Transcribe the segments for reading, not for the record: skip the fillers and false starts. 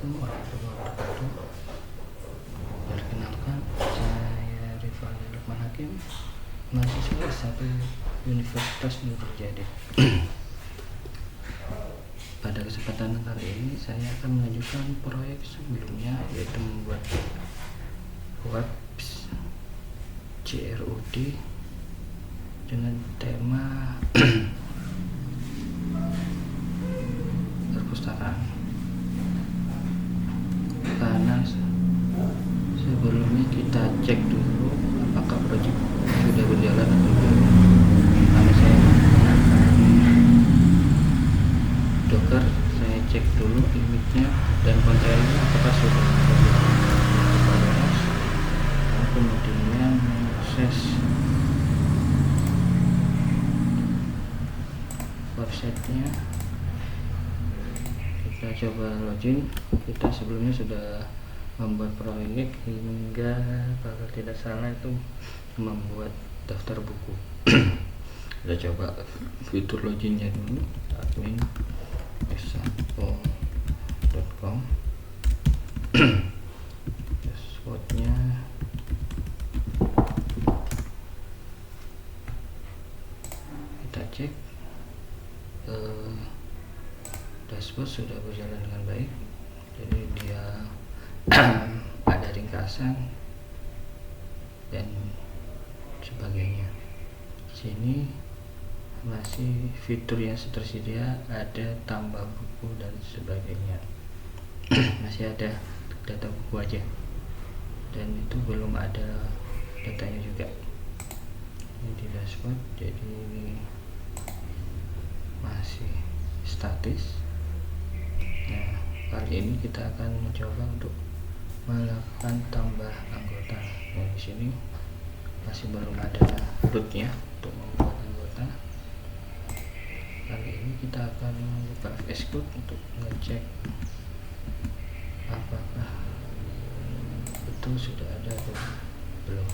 Assalamualaikum warahmatullahi wabarakatuh. Perkenalkan, saya Rivaldi Lukman Hakim, mahasiswa S1 Universitas Nurul Jadi. Pada kesempatan kali ini saya akan melanjutkan proyek sebelumnya, yaitu membuat webs CRUD dengan tema perpustakaan. Karena sebelumnya kita cek dulu apakah proyek sudah berjalan atau belum. Karena saya menggunakan Docker, saya cek dulu image-nya dan kontennya apakah sudah berjalan kepada host. Lalu kemudian mengakses website-nya. Kita coba login. Kita sebelumnya sudah membuat proyek hingga kalau tidak salah itu membuat daftar buku. Kita coba fitur loginnya dulu, admin s1.com, passwordnya kita cek. Dashboard sudah berjalan dengan baik, jadi dia ada ringkasan dan sebagainya. Sini masih fitur yang tersedia, ada tambah buku dan sebagainya. Masih ada data buku aja, dan itu belum ada datanya juga. Ini di dashboard, jadi ini masih statis. Nah, kali ini kita akan mencoba untuk melakukan tambah anggota. Nah, di sini masih belum ada rootnya untuk membuat anggota. Kali ini kita akan membuka VS Code untuk ngecek apakah betul sudah ada atau belum.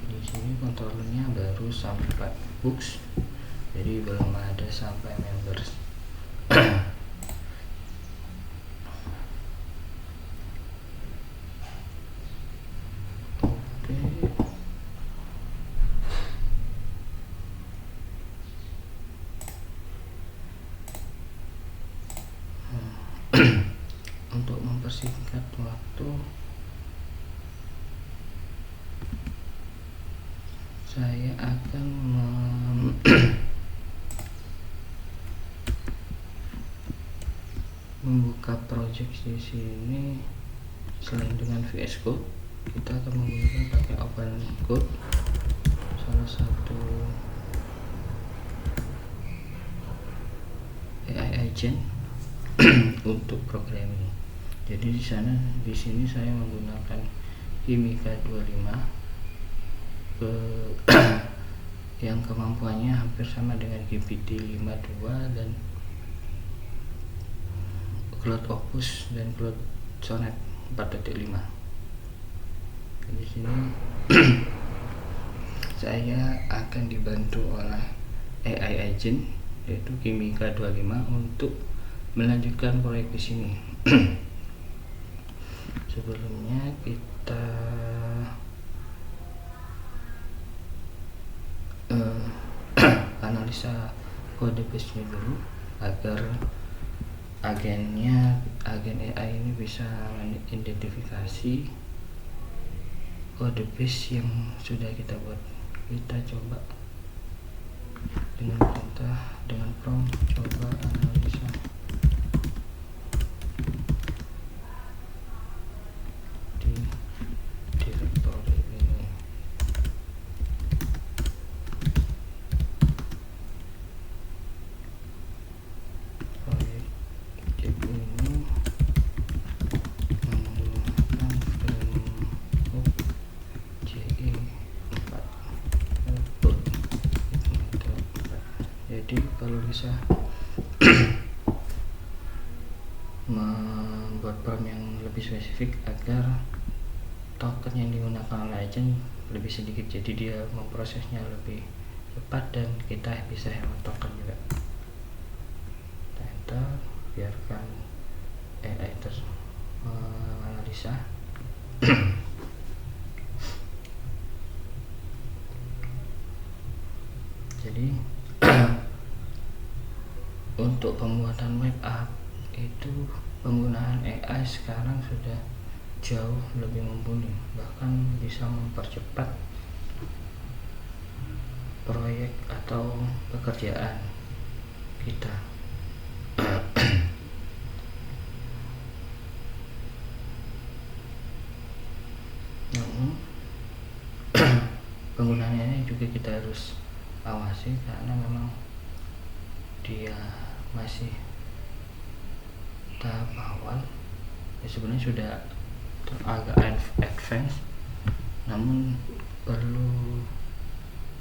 Di sini kontrolnya baru sampai books, jadi belum ada sampai members. Untuk mempersingkat waktu, saya akan membuka project di sini. Selain dengan VS Code, kita akan menggunakan pakai Open Code, salah satu AI agent untuk programming. Jadi di sini saya menggunakan Kimika 25 yang kemampuannya hampir sama dengan GPT-52 dan Cloud Opus dan Cloud Sonnet 4.5. Di sini saya akan dibantu oleh AI agent, yaitu Kimika 25, untuk melanjutkan proyek di sini. Sebelumnya kita analisa kode base-nya dulu agar agen AI ini bisa mengidentifikasi kode base yang sudah kita buat. Kita coba dengan perintah, dengan prompt, coba analisa di directory ini. Proyek ini menggunakan framework JE4. Jadi kalau bisa membuat prompt yang lebih spesifik agar token yang digunakan oleh agent lebih sedikit, jadi dia memprosesnya lebih cepat dan kita bisa hemat token juga. Enter. biarkan AI menganalisa. Jadi untuk pembuatan web app itu penggunaan AI sekarang sudah jauh lebih mumpuni, bahkan bisa mempercepat proyek atau pekerjaan kita. Namun penggunaannya juga kita harus awasi karena memang dia masih tahap awal. Ya sebenarnya sudah agak advance, namun perlu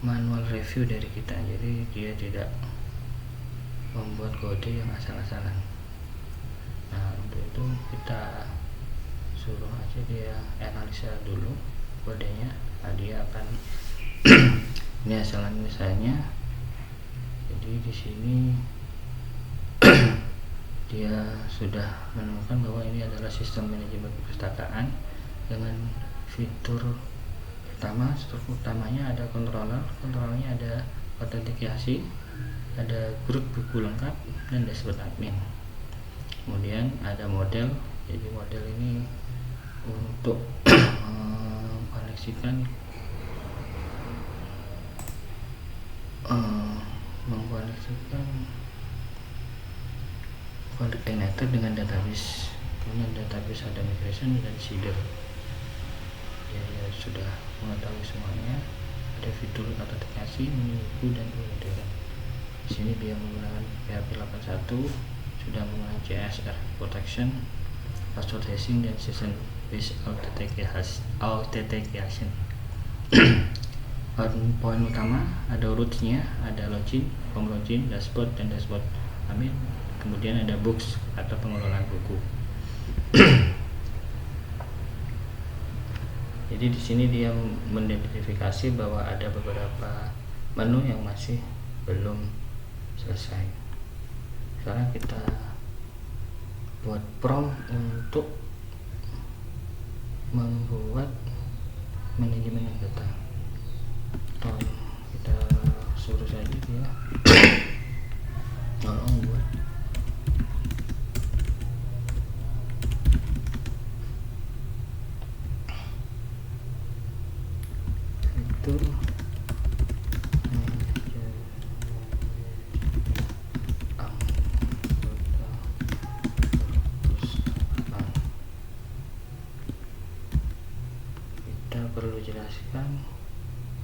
manual review dari kita, jadi dia tidak membuat kode yang asal-asalan. Nah untuk itu kita suruh aja dia analisa dulu kodenya. Nah, dia akan ini asalan misalnya. Jadi di sini dia sudah menemukan bahwa ini adalah sistem manajemen perpustakaan dengan fitur pertama, struktur utamanya ada controllernya ada autentikasi, ada grup buku lengkap, dan dashboard admin. Kemudian ada model, jadi model ini untuk mengkoneksikan connector dengan database. Kemudian database ada migration dan seeder. Ya, sudah mengetahui semuanya. Ada fitur autentikasi, menu buku, dan modern. Di sini dia menggunakan PHP 81, sudah menggunakan CSR protection, password hashing, dan session based authentication. Poin utama ada rootsnya, ada login, home login, dashboard, dan dashboard admin. Kemudian ada books atau pengelolaan buku. Jadi di sini dia mengidentifikasi bahwa ada beberapa menu yang masih belum selesai. Sekarang kita buat prompt untuk membuat manajemen data. Kita suruh saja dia tolong buat fitur kita perlu jelaskan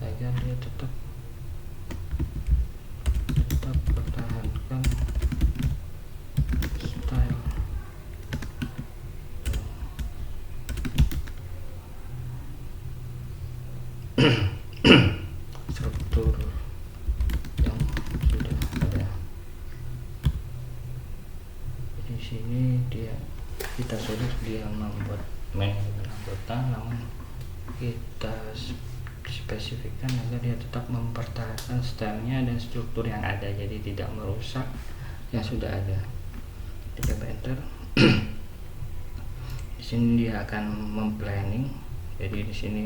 agar dia tetap pertahankan style struktur yang sudah ada. Di sini kita suruh dia membuat manajemen anggota, namun kita spesifikkan agar dia tetap mempertahankan stylenya dan struktur yang ada, jadi tidak merusak yang sudah ada. Kita enter. Di sini dia akan memplanning. Jadi di sini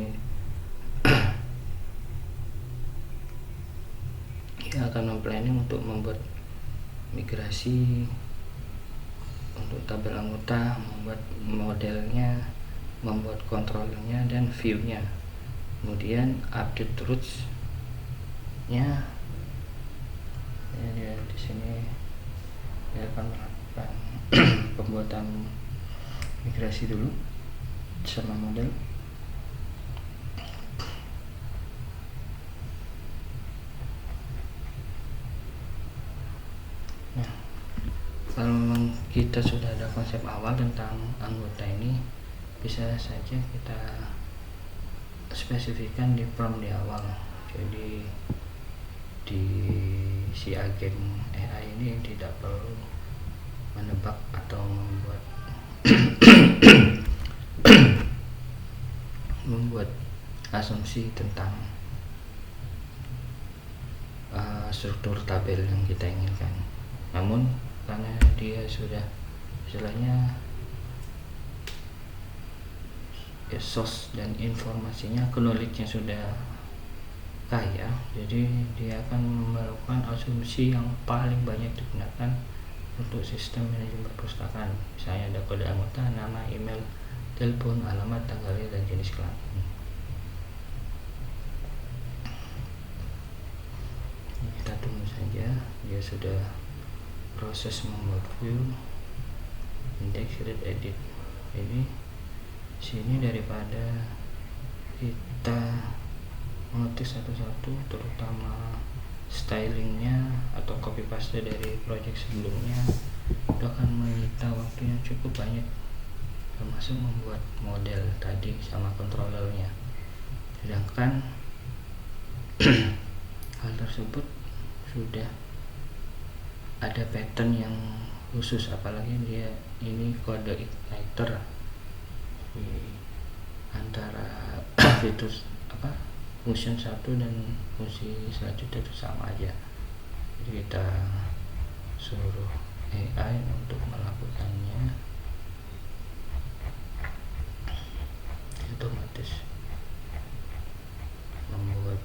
dia akan memplanning untuk membuat migrasi untuk tabel anggota, membuat modelnya, membuat kontrolnya dan view-nya. Kemudian update roots-nya. Ya, dia di sini dia akan melakukan pembuatan migrasi dulu sama model. Nah, kalau memang kita sudah ada konsep awal tentang anggota ini, bisa saja kita spesifikkan di prompt di awal. Jadi di si agen AI ini tidak perlu menebak atau membuat asumsi tentang struktur tabel yang kita inginkan. Namun karena dia sudah istilahnya ya, source dan informasinya, knowledge-nya sudah kaya, jadi dia akan melakukan asumsi yang paling banyak digunakan untuk sistem manajemen perpustakaan. Misalnya ada kode anggota, nama, email, telepon, alamat, tanggal lahir, dan jenis kelamin. Kita tunggu saja, dia sudah proses membuat view, index, read, edit. Ini sini daripada kita mengetik satu-satu, terutama stylingnya atau copy paste dari project sebelumnya, itu akan menyita waktu yang cukup banyak, termasuk membuat model tadi sama controllernya. Sedangkan hal tersebut sudah ada pattern yang khusus, apalagi dia ini kode igniter antara fitur function 1 dan fungsi selanjutnya itu sama aja. Jadi kita suruh AI untuk melakukannya, otomatis membuat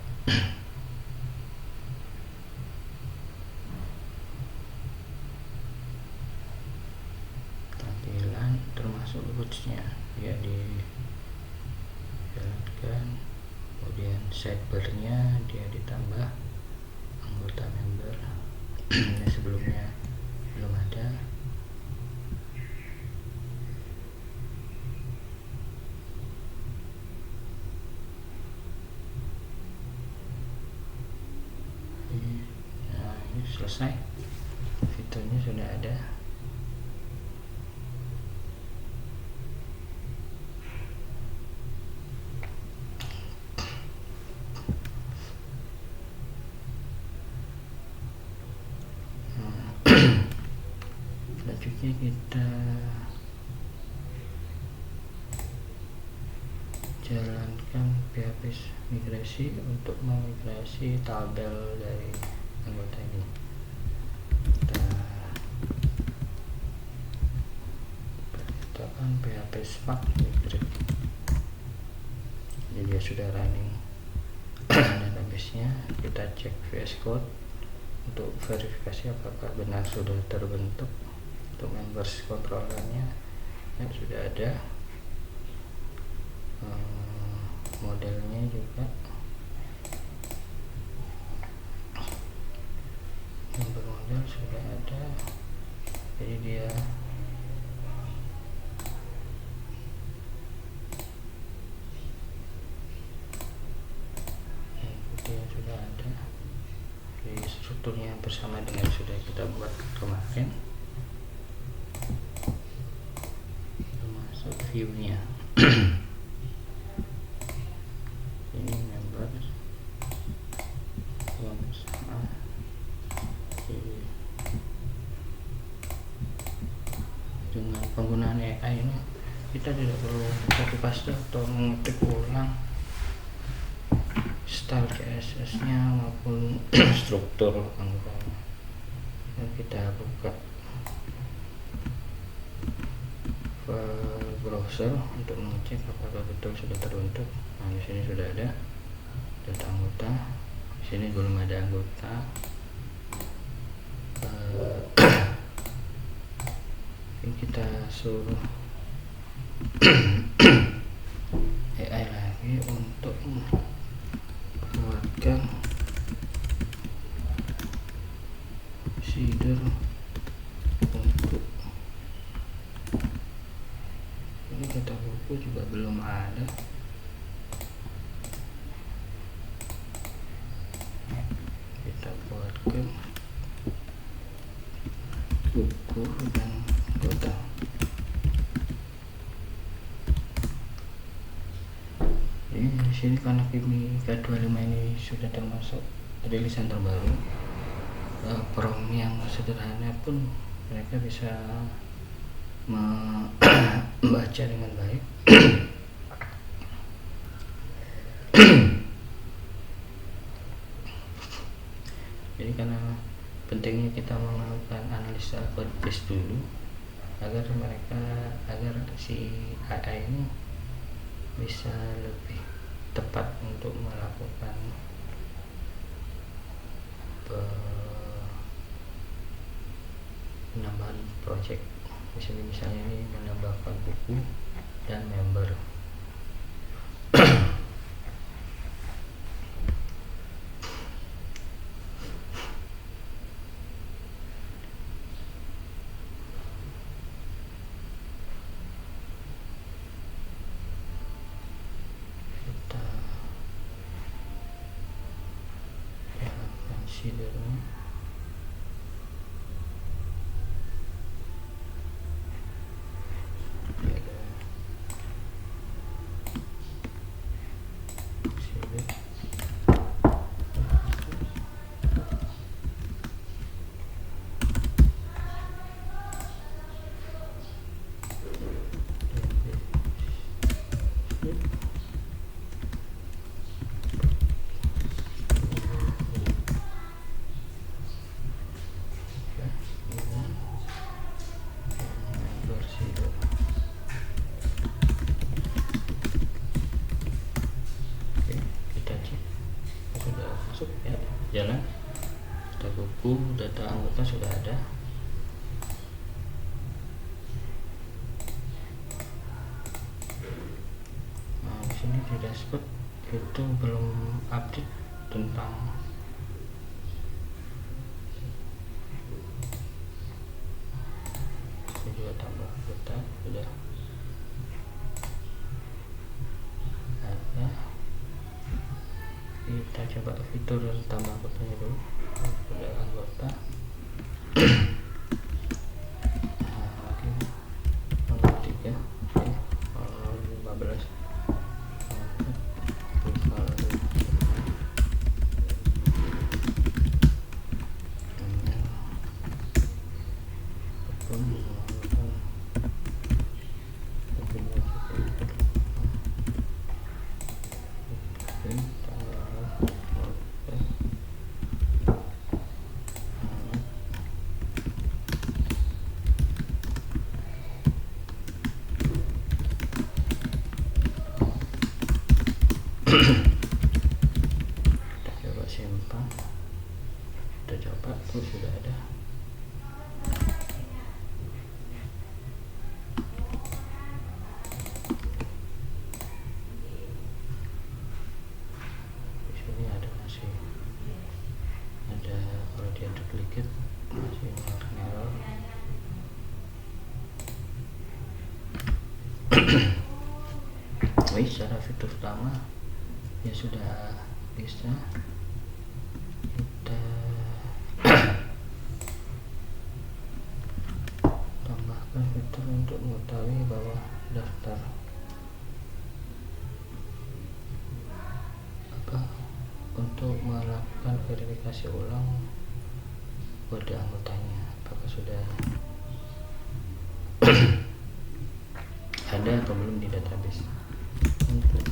tampilan termasuk roots-nya ya dijalankan. Kemudian sidebar-nya dia ditambah anggota member yang sebelumnya belum ada. Nah, ini selesai, fiturnya sudah ada. Selanjutnya kita jalankan PHP migrasi untuk memigrasi tabel dari anggota ini. Kita perintahkan PHP spark migrate. Jadi dia sudah running database-nya. Kita cek VS Code untuk verifikasi apakah benar sudah terbentuk. Untuk members controllernya ya sudah ada, modelnya juga, member model sudah ada. Jadi dia sudah ada. Jadi strukturnya bersama dengan sudah kita buat kemarin, termasuk view-nya. Ini member sama. Dengan penggunaan AI ini kita tidak perlu copy paste atau mengetik ulang style CSS-nya maupun struktur anggotanya. Kita buka browser untuk mengecek apakah betul sudah terbentuk. Nah, di sini sudah ada data anggota. Di sini belum ada anggota. Ini kita suruh AI lagi untuk membuatkan procedure untuk ini. Data buku juga belum ada. Kita buatkan buku dan kota. Ini di sini karena Kimika 25 ini sudah termasuk rilisan terbaru, prompt yang sederhana pun mereka bisa membaca dengan baik. Jadi karena pentingnya kita melakukan analisa code base dulu agar si AI ini bisa lebih tepat untuk melakukan penambahan project. Misalnya ini menambahkan buku dan member. Consider jalan, sudah buku, data anggota sudah ada. Nah, di sini di dashboard itu belum update tentang juga tambah anggota sudah ada. Kita coba fitur tambah anggotanya dulu. Sudah anggota. Lagi nomor 3, nomor 15. Kita coba simpan, kita coba tuh sudah ada. Di sini ada masih ada, kalau dia duplicate masih error. Secara fitur utama ya sudah bisa. Kita tambahkan fitur untuk mengetahui bahwa daftar untuk melakukan verifikasi ulang kode anggotanya apakah sudah ada atau belum di database. Untuk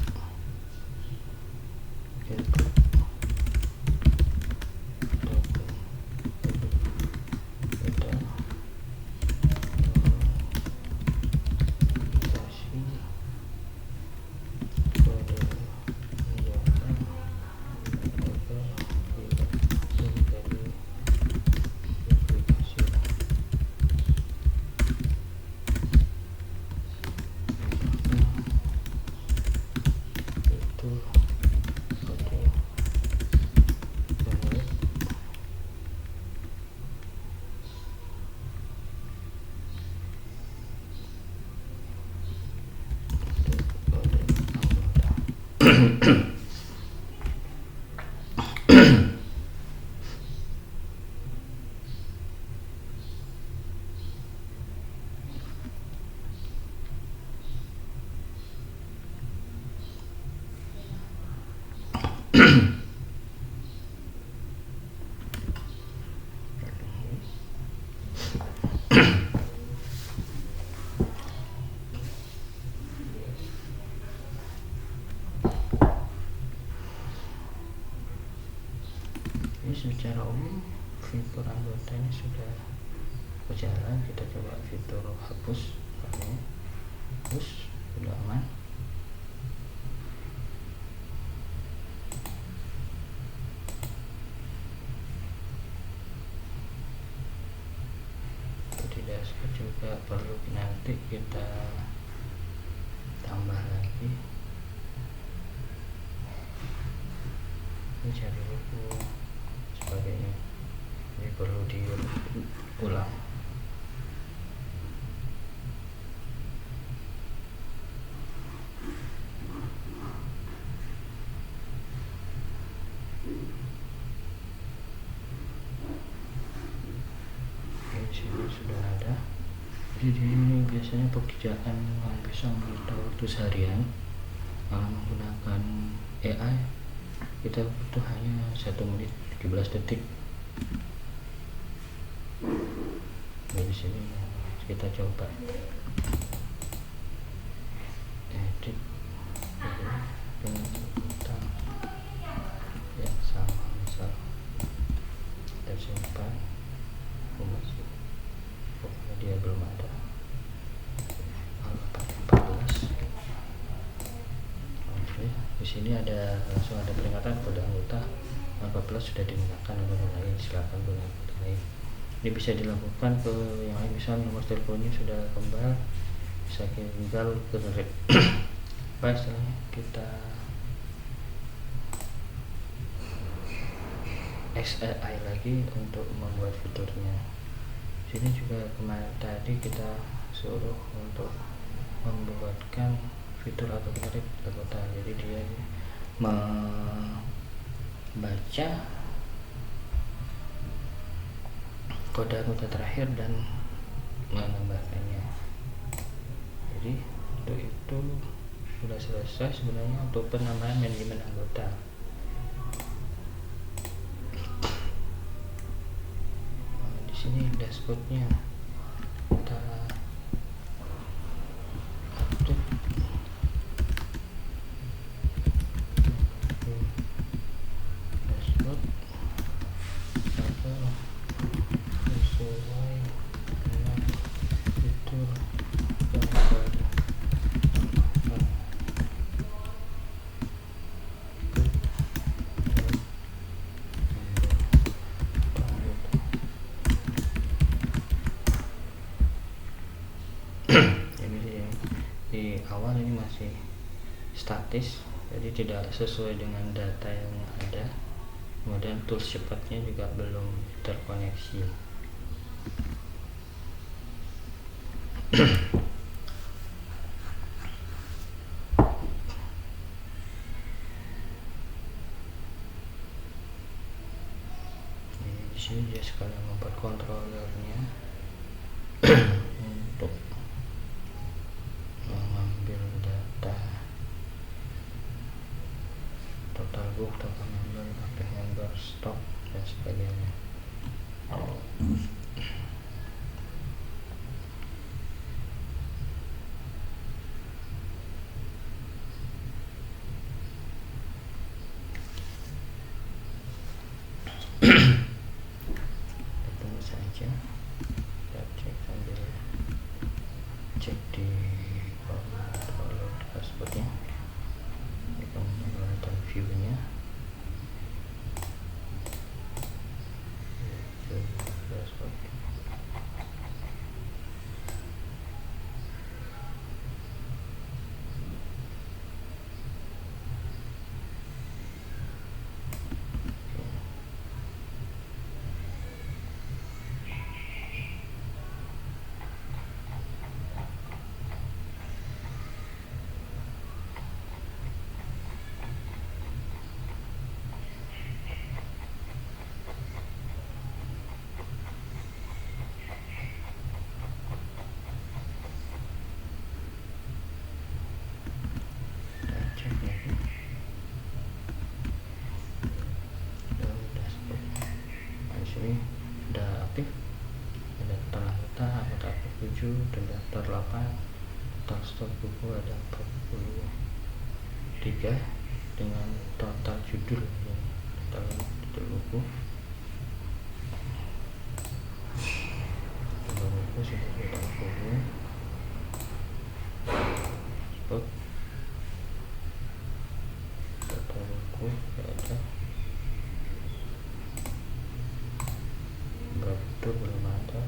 secara umum fitur anggota ini sudah berjalan. Kita coba fitur hapus, hapus, sudah aman. Di dashboard juga perlu nanti kita tambah lagi, cari buku sebagainya. Ini perlu diulang. Di sini sudah ada. Jadi ini biasanya pekerjaan yang bisa menyita waktu seharian. Kalau menggunakan AI kita butuh hanya 1 menit 17 detik. Nah, di sini kita coba edit dengan utang yang sama, misal kita simpan, pokoknya dia belum ada. Kalau pakai 14, oke, di sini langsung ada peringatan kode anggota 14 sudah digunakan nomor lain, silakan gunakan kode lain. Ini bisa dilakukan ke yang lain, misal nomor teleponnya sudah kembali, bisa tinggal ke baik. Setelahnya kita XAI lagi untuk membuat fiturnya. Sini juga kemarin tadi kita suruh untuk membuatkan fitur atau menarik anggota. Jadi dia membaca kode anggota terakhir dan menambahkannya. Jadi untuk itu sudah selesai sebenarnya untuk penambahan manajemen anggota. Di sini dashboardnya kita update. Dashboard sesuai dengan fitur yang baru. Di awal ini masih statis, jadi tidak sesuai dengan data yang ada. Kemudian tools cepatnya juga belum terkoneksi. Di sini dia sekalian membuat controllernya untuk mengambil data total book, total member, active member, stock, dan sebagainya. Tunggu saja, kita cek sambil cek di dashboardnya, kita menggunakan view-nya. Dashboard. Ini sudah aktif, ada total anggota aktif 7, dan daftar 8, total stok buku ada 43 dengan total judul, total buku sudah kita follow spot foto buku ada begitu belum ada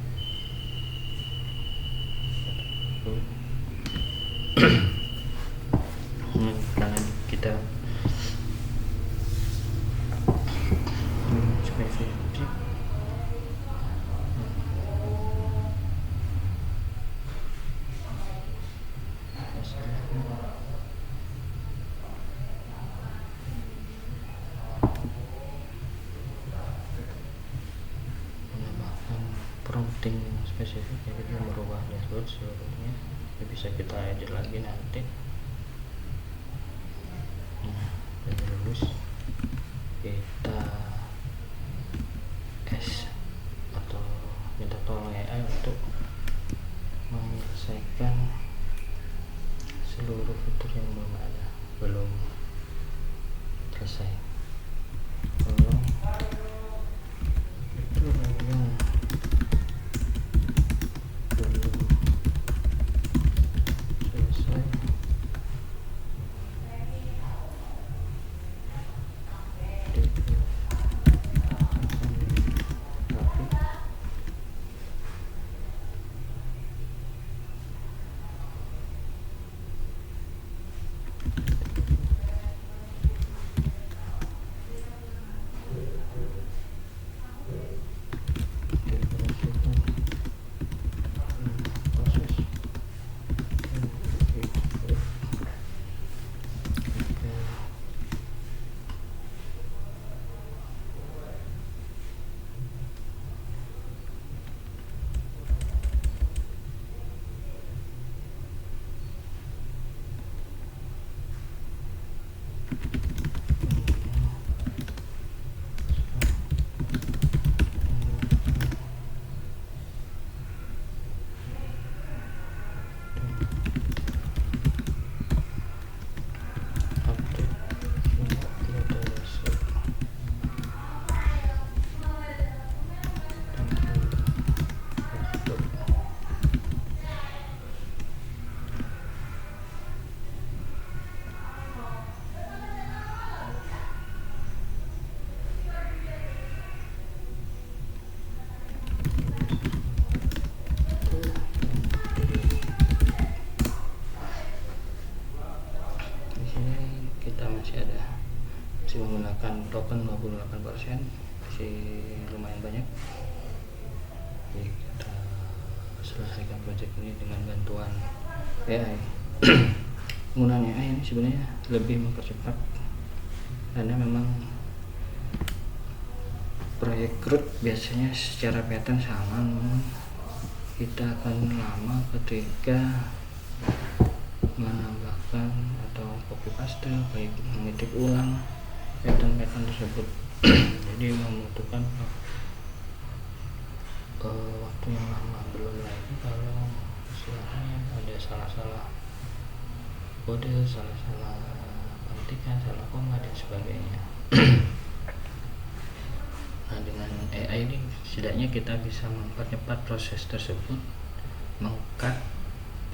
karena kita spesifik prompting spesifik, jadi kita merubah dashboard seluruhnya. Ini bisa kita edit lagi nanti. Nah, sudah lulus, kita atau minta tolong AI untuk menyelesaikan seluruh fitur yang belum selesai. Tolong fitur yang belum selesai masih menggunakan token 58%, masih lumayan banyak. Jadi kita selesaikan project ini dengan bantuan AI. Penggunaan AI ini sebenarnya lebih mempercepat karena memang proyek root biasanya secara pattern sama, namun kita akan lama ketika menambahkan atau copy paste, baik mengetik ulang pattern tersebut. Jadi membutuhkan waktu yang lama. Belum lagi kalau istilahnya ada salah-salah kode, salah-salah pengetikan, salah koma dan sebagainya. Nah, dengan AI ini setidaknya kita bisa mempercepat proses tersebut, mengkat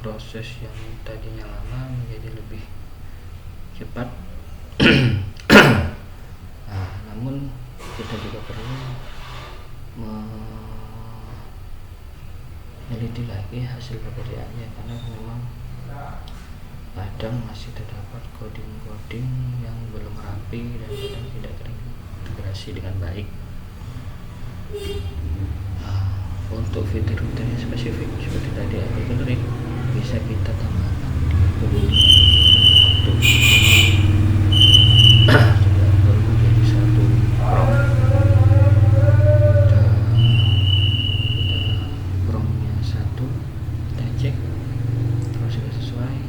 proses yang tadinya lama menjadi lebih cepat. Nah, namun kita juga perlu meneliti lagi hasil pekerjaannya, karena memang kadang masih terdapat coding yang belum rapi dan kadang tidak terintegrasi dengan baik. Untuk fitur-fiturnya spesifik seperti tadi artikel read bisa kita tambahkan di waktu perlu jadi satu promnya satu, kita cek kalau sudah sesuai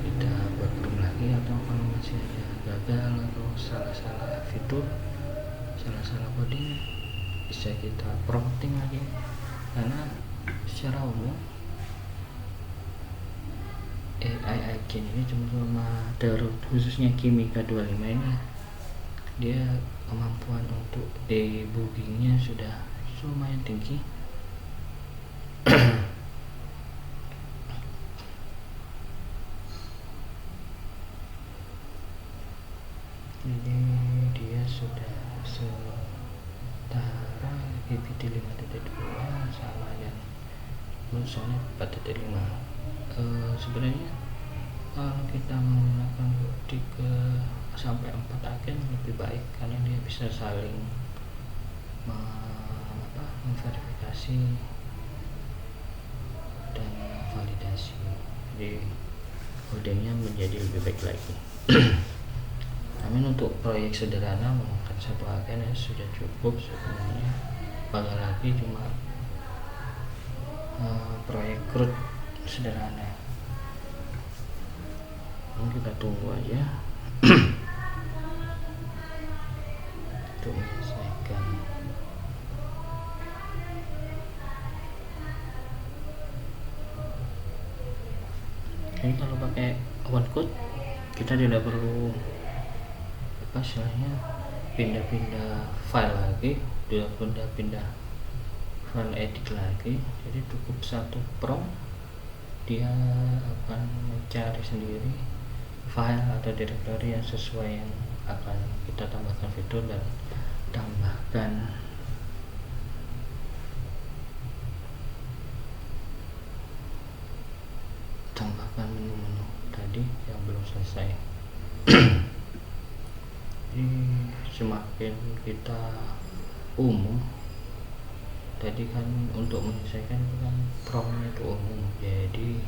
kita buat prom lagi, atau kalau masih ada gagal atau salah-salah fitur, salah-salah coding, bisa kita prompting lagi. Karena secara umum AI agent ini cuma khususnya Kimika 25 ini dia kemampuan untuk debuggingnya sudah lumayan tinggi. Activity 5.2 sama dan misalnya 4.5. Sebenarnya kalau kita menggunakan 3 sampai 4 agen lebih baik karena dia bisa saling memverifikasi dan validasi, jadi codingnya menjadi lebih baik lagi. Namun untuk proyek sederhana menggunakan 1 agen sudah cukup sebenarnya, apalagi cuma proyek CRUD sederhana. Ini kita tunggu aja untuk menyelesaikan. Ini kalau pakai OneCode kita tidak perlu istilahnya pindah-pindah file lagi, tidak pindah file edit lagi, jadi cukup 1 prompt dia akan mencari sendiri file atau directory yang sesuai yang akan kita tambahkan fitur dan tambahkan menu-menu tadi yang belum selesai. Jadi semakin kita umum, tadi kan untuk menyelesaikan itu kan promptnya itu umum, jadi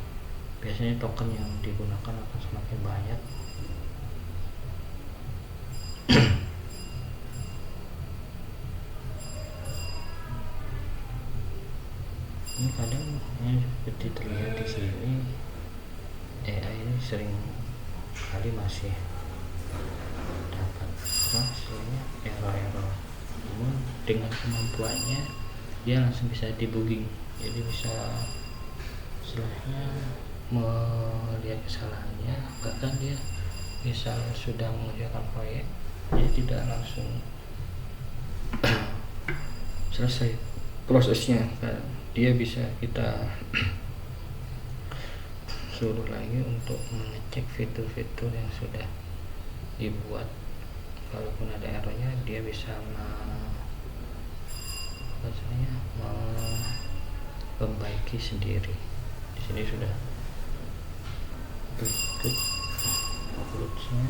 biasanya token yang digunakan akan semakin banyak. Ini kadang seperti terlihat di sini, AI ini sering kali masih dapat hasilnya error. Namun dengan kemampuannya dia langsung bisa debugging, jadi bisa istilahnya melihat kesalahannya, bahkan dia bisa sudah mengerjakan proyek, dia tidak langsung selesai prosesnya kan, dia bisa kita suruh lagi untuk mengecek fitur-fitur yang sudah dibuat. Kalaupun ada errornya dia bisa memperbaiki sendiri. Di sini sudah berikut uploadnya.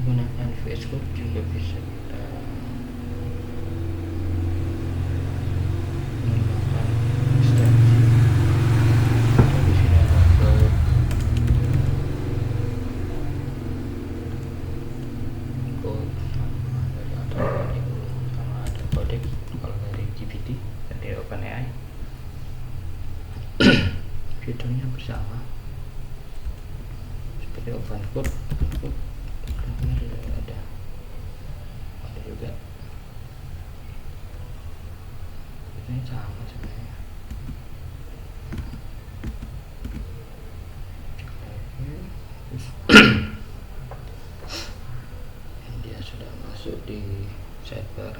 Menggunakan VS Code juga bisa kita menggunakan ekstensi. Di sini ada code sama ada codec kalau dari GPT, dari OpenAI. Fiturnya bersama seperti OpenCode. Ada juga ini sama sebenarnya. Dia sudah masuk di sidebar.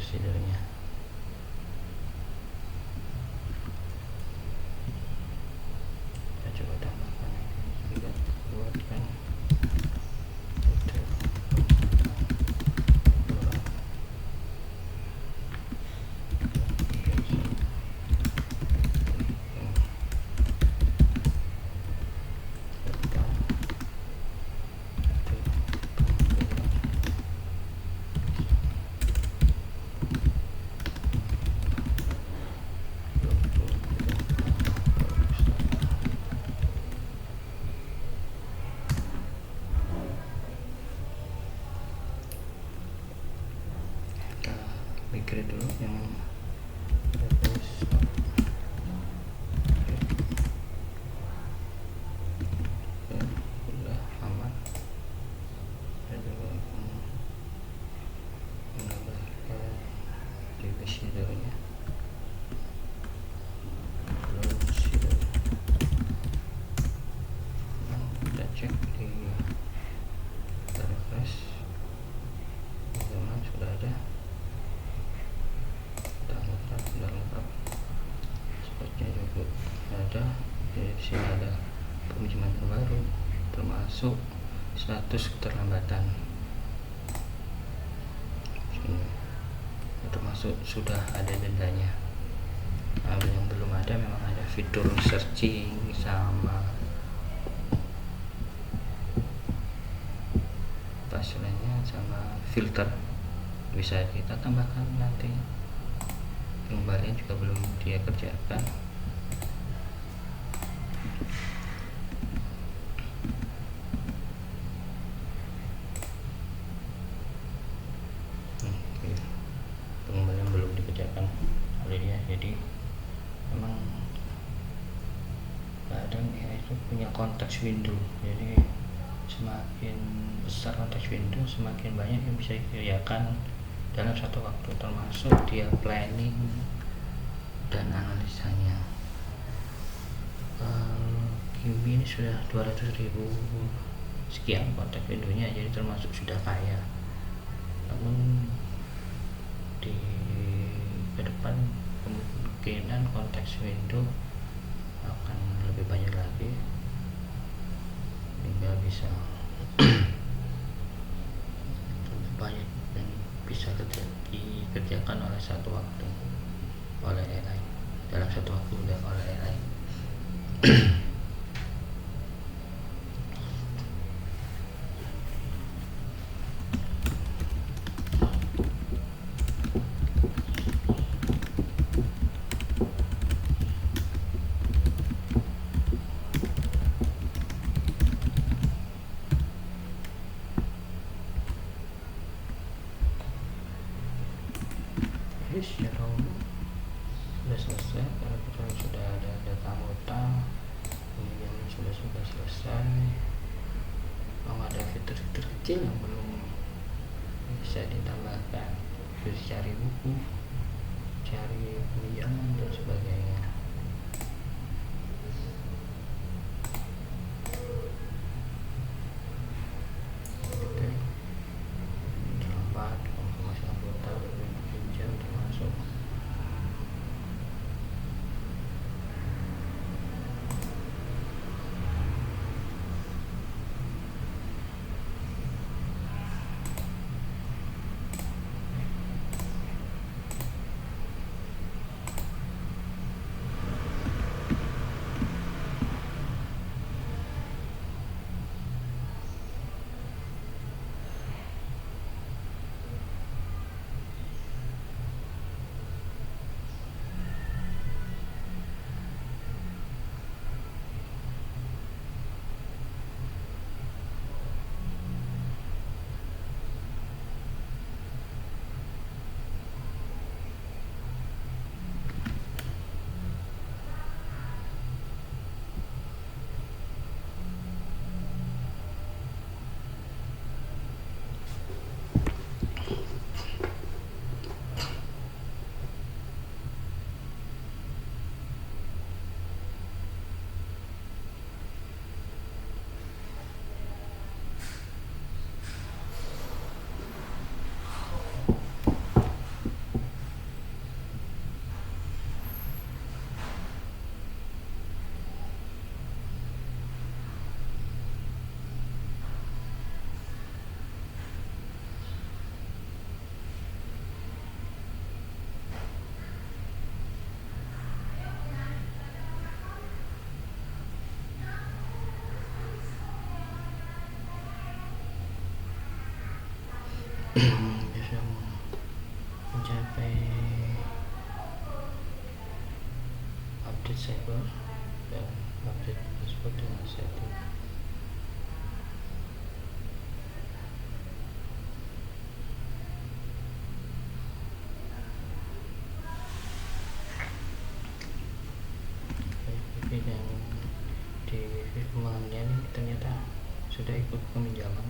procedure-nya. Kita coba tambahkan sedikit buatkan migrate dulu yang udah aman. Dan juga menambahkan divisionnya kita cek di refresh teman sudah ada, sudah lengkap spotnya juga ada. Di sini ada peminjaman terbaru termasuk status keterlambatan, sini termasuk sudah ada dendanya. Nah, yang belum ada memang ada fitur searching sama hasilnya sama filter, bisa kita tambahkan nanti. Pengembalian juga belum dia kerjakan. Pengembalian belum dikerjakan oleh dia, jadi memang kadang ya itu punya konteks window, jadi semakin besar konteks window semakin banyak yang bisa dikerjakan dalam satu waktu, termasuk dia planning dan analisanya. Kimi ini sudah 200.000 sekian konteks windownya, jadi termasuk sudah kaya. Namun di ke depan kemungkinan konteks window akan lebih banyak lagi hingga bisa lebih banyak yang bisa dikerjakan oleh satu waktu oleh AI, dalam satu waktu dan oleh AI. Secara umum sudah selesai, karena kita sudah ada data anggota, kemudian sudah selesai. Ada fitur-fitur kecil yang belum bisa ditambahkan, terus cari buku, cari pinjaman dan sebagainya. Terlambat konfirmasi anggota pinjam termasuk. disable dan update dashboard dengan setting. yang di perkembangannya ini ternyata sudah ikut peminjaman.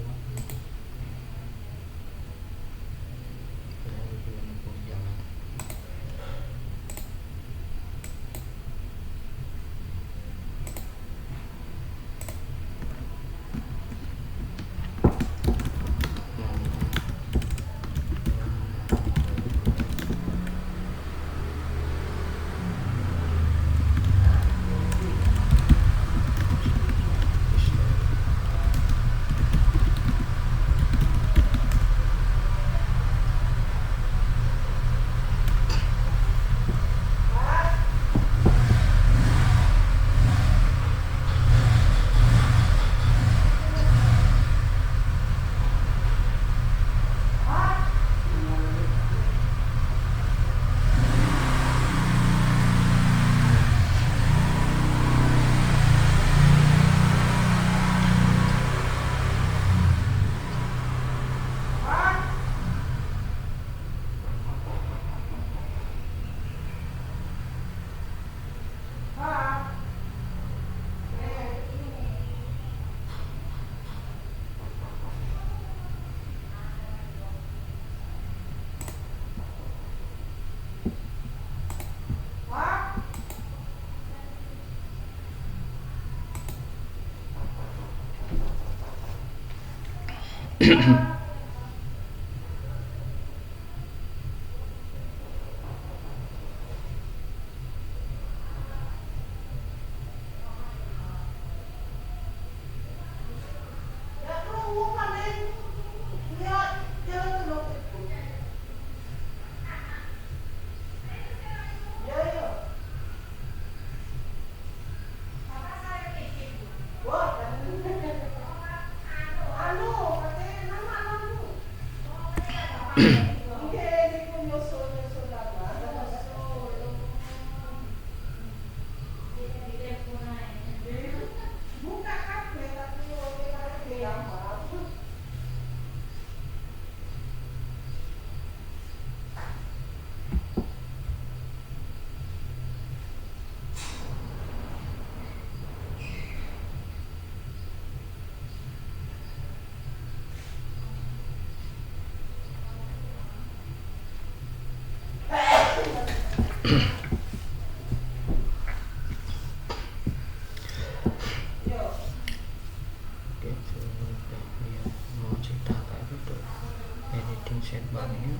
Setbarnya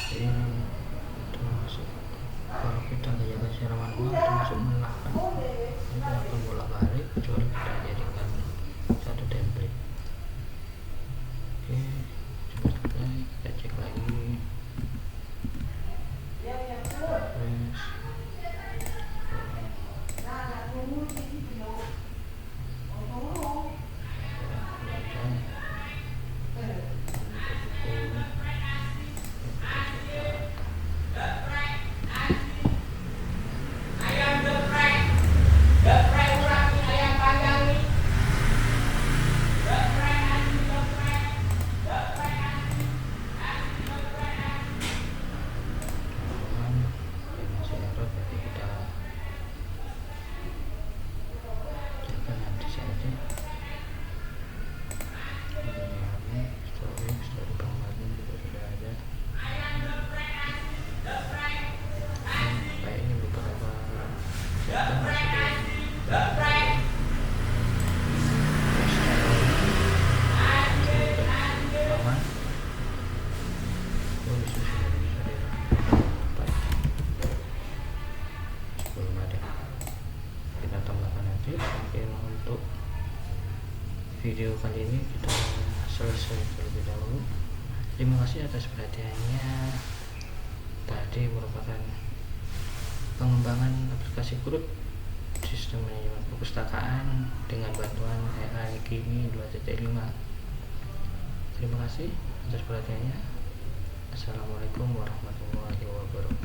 ini termasuk kalau kita nggak jaga secara manual termasuk melelahkan, kita akan bolak-balik kecuali kita jadikan satu template. Oke, coba kita cek lagi. Video kali ini kita selesai terlebih dahulu. Terima kasih atas perhatiannya. Tadi merupakan pengembangan aplikasi grup sistem manajemen perpustakaan dengan bantuan AI Kimi 2.5. Terima kasih atas perhatiannya. Assalamualaikum warahmatullahi wabarakatuh.